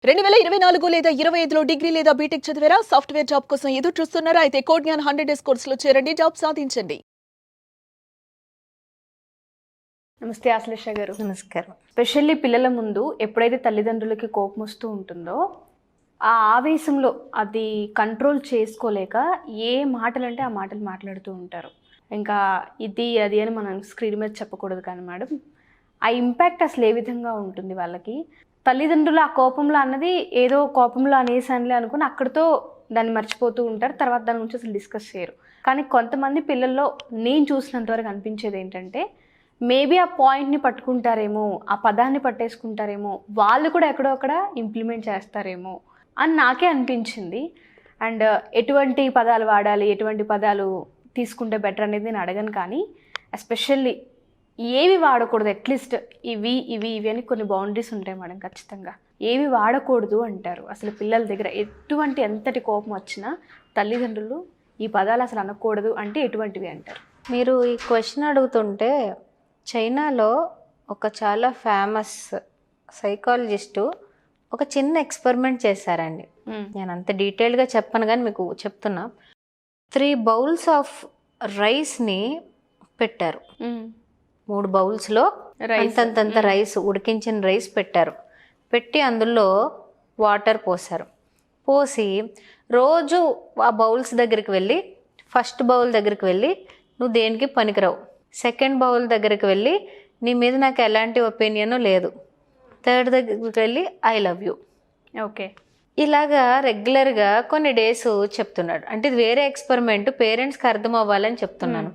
2024 లేదా 25లో డిగ్రీ లేదా బీటెక్ చదివారా? సాఫ్ట్‌వేర్ జాబ్ కోసం ఎదురు చూస్తున్నారా? అయితే కోడ్ జ్ఞాన్ 100 డేస్ కోర్సులో చేరండి, జాబ్ సాధించండి. నమస్తే ఆశ్లేష గారు. నమస్కారం. స్పెషల్లీ పిల్లల ముందు ఎప్పుడైతే తల్లిదండ్రులకి కోపం వస్తూ ఉంటుందో ఆ ఆవేశంలో అది కంట్రోల్ చేసుకోలేక ఏ మాటలంటే ఆ మాటలు మాట్లాడుతూ ఉంటారు. ఇంకా ఇది అది అని మనం స్క్రీన్ మీద చెప్పకూడదు కానీ మేడం, ఆ ఇంపాక్ట్ అసలు ఏ విధంగా ఉంటుంది వాళ్ళకి? తల్లిదండ్రులు ఆ కోపంలో అన్నది ఏదో కోపంలో అనేసానులే అనుకుని అక్కడితో దాన్ని మర్చిపోతూ ఉంటారు. తర్వాత దాని గురించి అసలు డిస్కస్ చేయరు. కానీ కొంతమంది పిల్లల్లో నేను చూసినంతవరకు అనిపించేది ఏంటంటే, మేబీ ఆ పాయింట్ని పట్టుకుంటారేమో, ఆ పదాన్ని పట్టేసుకుంటారేమో, వాళ్ళు కూడా ఎక్కడో అక్కడ ఇంప్లిమెంట్ చేస్తారేమో అని నాకే అనిపించింది. అండ్ ఎటువంటి పదాలు వాడాలి, ఎటువంటి పదాలు తీసుకుంటే బెటర్ అనేది నేను అడగను, కానీ ఎస్పెషల్లీ ఏవి వాడకూడదు, అట్లీస్ట్ ఇవి ఇవి ఇవి అని కొన్ని బౌండరీస్ ఉంటాయి మేడం. ఖచ్చితంగా ఏవి వాడకూడదు అంటారు అసలు పిల్లల దగ్గర? ఎంతటి కోపం వచ్చినా తల్లిదండ్రులు ఈ పదాలు అసలు అనకూడదు అంటే ఎటువంటివి అంటారు? మీరు ఈ క్వశ్చన్ అడుగుతుంటే, చైనాలో ఒక చాలా ఫేమస్ సైకాలజిస్టు ఒక చిన్న ఎక్స్పెరిమెంట్ చేశారండి. నేను అంత డీటెయిల్గా చెప్పను కానీ మీకు చెప్తున్నా. 3 బౌల్స్ ఆఫ్ రైస్ని పెట్టారు. 3 బౌల్స్లో అంతంత రైస్, ఉడికించిన రైస్ పెట్టారు. పెట్టి అందులో వాటర్ పోసారు. పోసి రోజు ఆ బౌల్స్ దగ్గరికి వెళ్ళి, ఫస్ట్ బౌల్ దగ్గరికి వెళ్ళి నువ్వు దేనికి పనికిరావు, సెకండ్ బౌల్ దగ్గరికి వెళ్ళి నీ మీద నాకు ఎలాంటి ఒపీనియన్ లేదు, థర్డ్ దగ్గరికి వెళ్ళి ఐ లవ్ యూ. ఓకే, ఇలాగా రెగ్యులర్గా కొన్ని డేస్ చెప్తున్నాడు. అంటే ఇది వేరే ఎక్స్పెరిమెంట్, పేరెంట్స్కి అర్థం అవ్వాలని చెప్తున్నాను.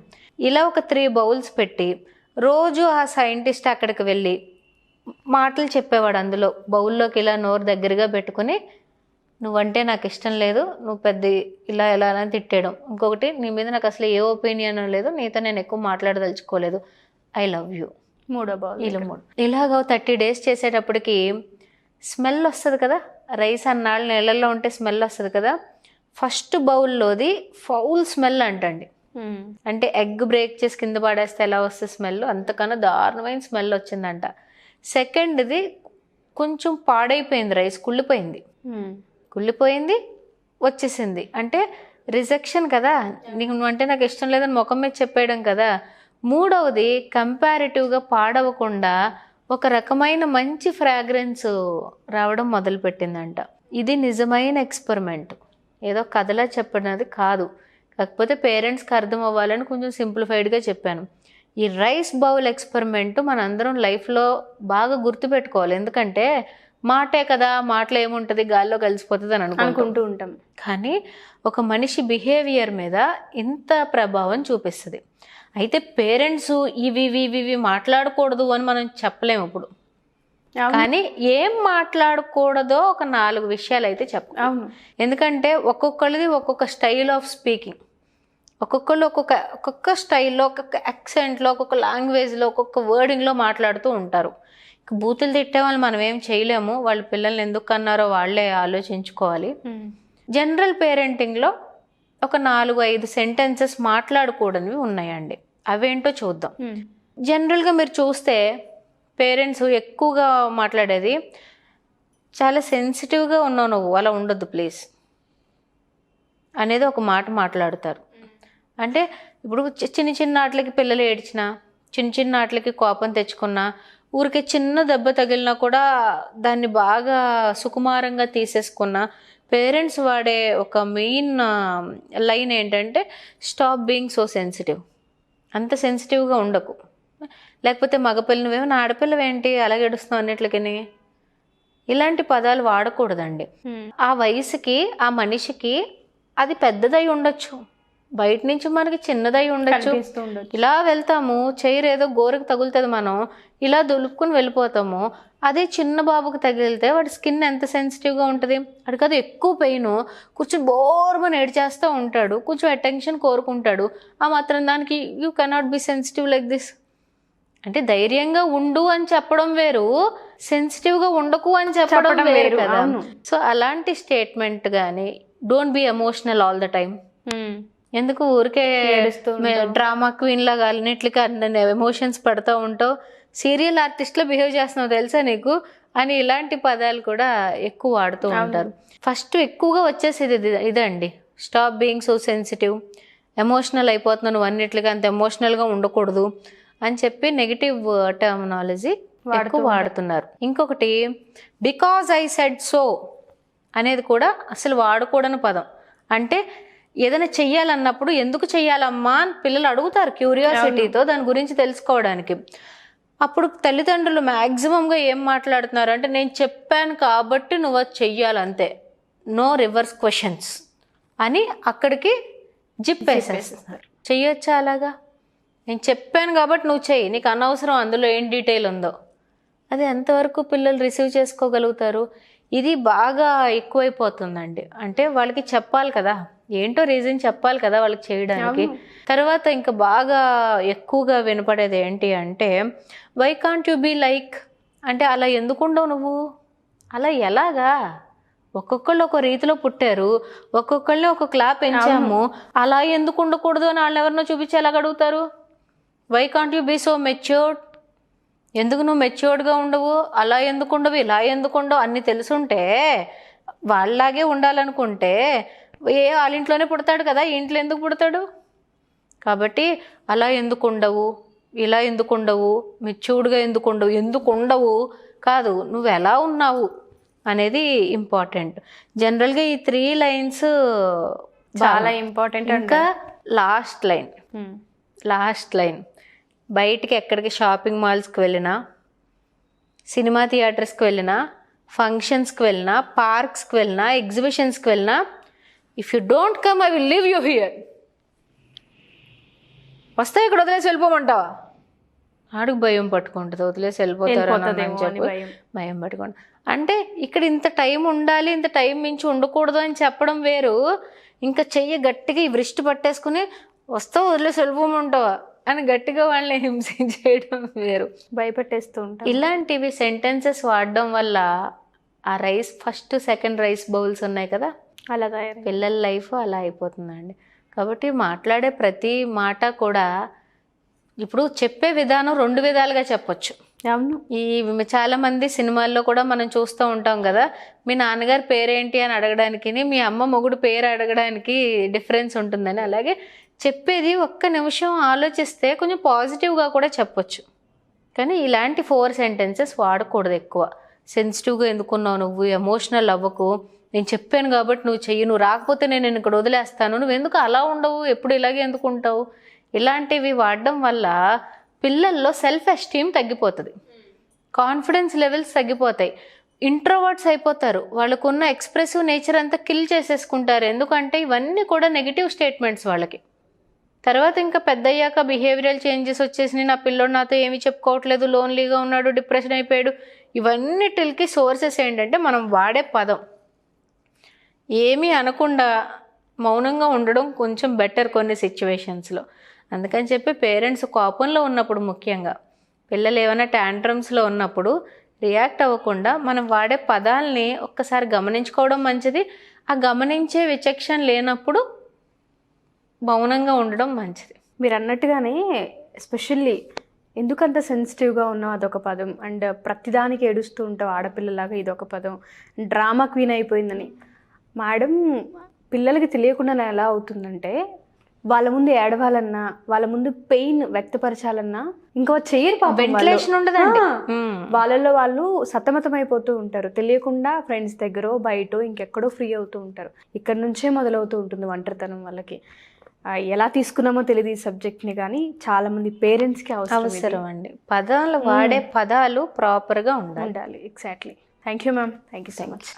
ఇలా ఒక 3 బౌల్స్ పెట్టి రోజు ఆ సైంటిస్ట్ అక్కడికి వెళ్ళి మాటలు చెప్పేవాడు. అందులో బౌల్లోకి ఇలా నోరు దగ్గరగా పెట్టుకుని, నువ్వంటే నాకు ఇష్టం లేదు, నువ్వు పెద్ద ఇలా ఎలా అని తిట్టేయడం. ఇంకొకటి, నీ మీద నాకు అసలు ఏ ఒపీనియన్ లేదు, నీతో నేను ఎక్కువ మాట్లాడదలుచుకోలేదు, ఐ లవ్ యూ. 3వ బౌల్ ఇలా 3 ఇలాగ 30 డేస్ చేసేటప్పటికి స్మెల్ వస్తుంది కదా, రైస్ అన్నాళ్ళు నీళ్ళల్లో ఉంటే స్మెల్ వస్తుంది కదా. ఫస్ట్ బౌల్లోది ఫౌల్ స్మెల్ అంటండి. అంటే ఎగ్ బ్రేక్ చేసి కింద పడేస్తే ఎలా వస్తుంది స్మెల్, అంతకన్నా దారుణమైన స్మెల్ వచ్చిందంట. సెకండ్ది కొంచెం పాడైపోయింది రైస్, కుళ్ళిపోయింది వచ్చేసింది. అంటే రిజెక్షన్ కదా, నీకు నువ్వంటే నాకు ఇష్టం లేదని ముఖం మీద చెప్పేయడం కదా. 3వది కంపారిటివ్గా పాడవకుండా ఒక రకమైన మంచి ఫ్రాగ్రెన్స్ రావడం మొదలుపెట్టిందంట. ఇది నిజమైన ఎక్స్పెరిమెంట్, ఏదో కథలా చెప్పినది కాదు. కాకపోతే పేరెంట్స్కి అర్థం అవ్వాలని కొంచెం సింప్లిఫైడ్గా చెప్పాను. ఈ రైస్ బౌల్ ఎక్స్పెరిమెంట్ మనందరం లైఫ్లో బాగా గుర్తుపెట్టుకోవాలి. ఎందుకంటే మాటే కదా, మాటలో ఏముంటుంది, గాల్లో కలిసిపోతుంది అని అనుకుంటూ ఉంటాం. కానీ ఒక మనిషి బిహేవియర్ మీద ఇంత ప్రభావం చూపిస్తుంది. అయితే పేరెంట్స్ ఇవి మాట్లాడకూడదు అని మనం చెప్పలేము ఇప్పుడు. కానీ ఏం మాట్లాడకూడదో ఒక 4 విషయాలు అయితే చెప్పాలి. ఎందుకంటే ఒక్కొక్కరిది ఒక్కొక్క స్టైల్ ఆఫ్ స్పీకింగ్, ఒక్కొక్కళ్ళు ఒక్కొక్క స్టైల్లో, ఒక్కొక్క యాక్సెంట్లో, ఒక్కొక్క లాంగ్వేజ్లో, ఒక్కొక్క వర్డింగ్లో మాట్లాడుతూ ఉంటారు. బూతులు తిట్టే వాళ్ళు మనం ఏం చేయలేము, వాళ్ళ పిల్లల్ని ఎందుకు అన్నారో వాళ్ళే ఆలోచించుకోవాలి. జనరల్ పేరెంటింగ్లో ఒక 4-5 సెంటెన్సెస్ మాట్లాడకూడనివి ఉన్నాయండి. అవేంటో చూద్దాం. జనరల్గా మీరు చూస్తే పేరెంట్స్ ఎక్కువగా మాట్లాడేది, చాలా సెన్సిటివ్గా ఉన్నావు నువ్వు, అలా ఉండొద్దు ప్లీజ్ అనేది ఒక మాట మాట్లాడతారు. అంటే ఇప్పుడు చిన్న ఆటలకి పిల్లలు ఏడ్చినా, చిన్న ఆటలకి కోపం తెచ్చుకున్నా, ఊరికే చిన్న దెబ్బ తగిలినా కూడా దాన్ని బాగా సుకుమారంగా తీసేసుకున్నా, పేరెంట్స్ వాడే ఒక మెయిన్ లైన్ ఏంటంటే, స్టాప్ బీయింగ్ సో సెన్సిటివ్, అంత సెన్సిటివ్గా ఉండకు. లేకపోతే మగపిల్ల నువ్వేమో నా ఆడపిల్లవేంటి అలాగే ఏడుస్తున్నావు అన్నిట్లకి, ఇలాంటి పదాలు వాడకూడదండి. ఆ వయసుకి, ఆ మనిషికి అది పెద్దదై ఉండొచ్చు, బయట నుంచి మనకి చిన్నదై ఉండొచ్చు. ఇలా వెళ్తాము, చైర్ ఏదో గోరకు తగులుతుంది, మనం ఇలా దులుపుకుని వెళ్ళిపోతాము. అదే చిన్న బాబుకి తగిలితే వాడి స్కిన్ ఎంత సెన్సిటివ్గా ఉంటుంది. వాడికి అది ఎక్కువ పెయిన్, కూర్చొని బోర్మని ఏడ్చేస్తూ ఉంటాడు, కొంచెం అటెన్షన్ కోరుకుంటాడు. ఆ మాత్రం దానికి you cannot be sensitive like this అంటే ధైర్యంగా ఉండు అని చెప్పడం వేరు, సెన్సిటివ్గా ఉండకు అని చెప్పడం వేరు కదా. సో అలాంటి స్టేట్మెంట్ కానీ, don't be emotional all the time. ఎందుకు ఊరికే డ్రామా క్వీన్ లాగా అన్నిట్లకి ఎమోషన్స్ పడుతూ ఉంటావు, సీరియల్ ఆర్టిస్ట్లో బిహేవ్ చేస్తున్నావు తెలుసా నీకు అని ఇలాంటి పదాలు కూడా ఎక్కువ వాడుతూ ఉంటారు. ఫస్ట్ ఎక్కువగా వచ్చేసేది ఇదండి, stop being so sensitive, emotional అయిపోతున్నావు నువ్వు అన్నిట్లుగా, అంత ఎమోషనల్గా ఉండకూడదు అని చెప్పి నెగిటివ్ టర్మినాలజీ ఎక్కువ వాడుతున్నారు. ఇంకొకటి బికాజ్ ఐ సెడ్ సో అనేది కూడా అసలు వాడకూడని పదం. అంటే ఏదైనా చెయ్యాలన్నప్పుడు ఎందుకు చెయ్యాలమ్మా అని పిల్లలు అడుగుతారు క్యూరియాసిటీతో, దాని గురించి తెలుసుకోవడానికి. అప్పుడు తల్లిదండ్రులు మ్యాక్సిమంగా ఏం మాట్లాడుతున్నారు అంటే నేను చెప్పాను కాబట్టి నువ్వు అది చెయ్యాలంతే, నో రివర్స్ క్వశ్చన్స్ అని అక్కడికి జిప్ వేసేస్తున్నారు. చెయ్యొచ్చా అలాగా? నేను చెప్పాను కాబట్టి నువ్వు చెయ్యి, నీకు అనవసరం అందులో ఏం డీటెయిల్ ఉందో. అది ఎంతవరకు పిల్లలు రిసీవ్ చేసుకోగలుగుతారు? ఇది బాగా ఎక్కువైపోతుందండి. అంటే వాళ్ళకి చెప్పాలి కదా, ఏంటో రీజన్ చెప్పాలి కదా వాళ్ళకి చేయడానికి. తర్వాత ఇంకా బాగా ఎక్కువగా వినపడేది ఏంటి అంటే why can't you be like, అంటే అలా ఎందుకు ఉండవు నువ్వు, అలా ఎలాగా? ఒక్కొక్కళ్ళు ఒక రీతిలో పుట్టారు, ఒక్కొక్కళ్ళని ఒక క్లాప్ పెంచాము, అలా ఎందుకు ఉండకూడదు అని వాళ్ళు ఎవరినో చూపించి ఎలాగ అడుగుతారు? Why can't you be so matured, ఎందుకు నువ్వు మెచ్యూర్డ్గా ఉండవు, అలా ఎందుకు ఉండవు, ఇలా ఎందుకు ఉండవు అన్నీ తెలుసుంటే వాళ్ళలాగే ఉండాలనుకుంటే వాళ్ళ ఇంట్లోనే పుడతాడు కదా, ఈ ఇంట్లో ఎందుకు పుడతాడు? కాబట్టి అలా ఎందుకు ఉండవు, ఇలా ఎందుకు ఉండవు, మెచ్యూర్డ్గా ఎందుకు ఉండవు కాదు, నువ్వు ఎలా ఉన్నావు అనేది ఇంపార్టెంట్. జనరల్గా ఈ 3 లైన్స్ చాలా ఇంపార్టెంట్. ఇంకా లాస్ట్ లైన్ బయటికి ఎక్కడికి షాపింగ్ మాల్స్కి వెళ్ళినా, సినిమా థియేటర్స్కి వెళ్ళినా, ఫంక్షన్స్కి వెళ్ళినా, పార్క్స్కి వెళ్ళినా, ఎగ్జిబిషన్స్కి వెళ్ళినా, if you don't come I will leave you here. వస్తే ఇక్కడ వదిలేసి వెళ్ళిపోమంటావా? ఆడికి భయం పట్టుకుంటుంది, వదిలేసి వెళ్ళిపోతారు అని చెప్పి భయం పట్టుకుంటుంది. అంటే ఇక్కడ ఇంత టైం ఉండాలి, ఇంత టైం మించి ఉండకూడదు అని చెప్పడం వేరు, ఇంకా చెయ్యి గట్టిగా ఈ వృష్టి పట్టేసుకుని వస్తావు వదిలేసి వెళ్ళిపోమంటావా అని గట్టిగా వాళ్ళని హింసించేయడం వేరు, భయపెట్టేస్తూ ఉంటారు. ఇలాంటివి సెంటెన్సెస్ వాడడం వల్ల ఆ rice first second rice bowls ఉన్నాయి కదా, అలాగా పిల్లల లైఫ్ అలా అయిపోతుందండి. కాబట్టి మాట్లాడే ప్రతి మాట కూడా ఇప్పుడు చెప్పే విధానం 2 విధాలుగా చెప్పొచ్చు. అవును. ఈ చాలామంది సినిమాల్లో కూడా మనం చూస్తూ ఉంటాం కదా, మీ నాన్నగారి పేరేంటి అని అడగడానికి మీ అమ్మ మొగుడు పేరు అడగడానికి డిఫరెన్స్ ఉంటుందని. అలాగే చెప్పేది ఒక్క నిమిషం ఆలోచిస్తే కొంచెం పాజిటివ్గా కూడా చెప్పొచ్చు. కానీ ఇలాంటి 4 సెంటెన్సెస్ వాడకూడదు ఎక్కువ. సెన్సిటివ్గా ఎందుకున్నావు నువ్వు, ఎమోషనల్ అవ్వకు, నేను చెప్పాను కాబట్టి నువ్వు చెయ్యి, నువ్వు రాకపోతే నేను ఇక్కడ వదిలేస్తాను, నువ్వు ఎందుకు అలా ఉండవు, ఎప్పుడు ఇలాగే ఎందుకు ఉంటావు, ఇలాంటివి వాడడం వల్ల పిల్లల్లో సెల్ఫ్ ఎస్టీమ్ తగ్గిపోతుంది, కాన్ఫిడెన్స్ లెవెల్స్ తగ్గిపోతాయి, ఇంట్రోవర్ట్స్ అయిపోతారు, వాళ్ళకున్న ఎక్స్ప్రెసివ్ నేచర్ అంతా కిల్ చేసేసుకుంటారు. ఎందుకంటే ఇవన్నీ కూడా నెగిటివ్ స్టేట్మెంట్స్ వాళ్ళకి. తర్వాత ఇంకా పెద్దయ్యాక బిహేవియరల్ చేంజెస్ వచ్చేసి నా పిల్లోడు నాతో ఏమీ చెప్పుకోవట్లేదు, లోన్లీగా ఉన్నాడు, డిప్రెషన్ అయిపోయాడు. ఇవన్నిటికి సోర్సెస్ ఏంటంటే మనం వాడే పదం. ఏమీ అనకుండా మౌనంగా ఉండడం కొంచెం బెటర్ కొన్ని సిచ్యువేషన్స్లో. అందుకని చెప్పి పేరెంట్స్ కోపంలో ఉన్నప్పుడు, ముఖ్యంగా పిల్లలు ఏమైనా ట్యాంట్రమ్స్లో ఉన్నప్పుడు రియాక్ట్ అవ్వకుండా మనం వాడే పదాలని ఒక్కసారి గమనించుకోవడం మంచిది. ఆ గమనించే విచక్షణ లేనప్పుడు మౌనంగా ఉండడం మంచిది. మీరు అన్నట్టుగానే ఎస్పెషల్లీ ఎందుకంత సెన్సిటివ్గా ఉన్నావు అదొక పదం, అండ్ ప్రతిదానికి ఏడుస్తూ ఉంటావు ఆడపిల్లలాగా ఇదొక పదం, డ్రామా క్వీన్ అయిపోయిందని. మేడం, పిల్లలకి తెలియకుండా ఎలా అవుతుందంటే వాళ్ళ ముందు ఏడవాలన్నా, వాళ్ళ ముందు పెయిన్ వ్యక్తపరచాలన్నా ఇంకో చెయ్యరు, వెంటిలేషన్ ఉండదండి. వాళ్ళల్లో వాళ్ళు సతమతమైపోతూ ఉంటారు. తెలియకుండా ఫ్రెండ్స్ దగ్గర బయట ఇంకెక్కడో ఫ్రీ అవుతూ ఉంటారు. ఇక్కడ నుంచే మొదలవుతూ ఉంటుంది ఒంటరితనం వాళ్ళకి. ఎలా తీసుకున్నామో తెలియదు ఈ సబ్జెక్ట్ని, కానీ చాలా మంది పేరెంట్స్కి అవసరం అండి. పదాలు వాడే పదాలు ప్రాపర్గా ఉండాలి. Exactly. Thank you ma'am, thank you so much.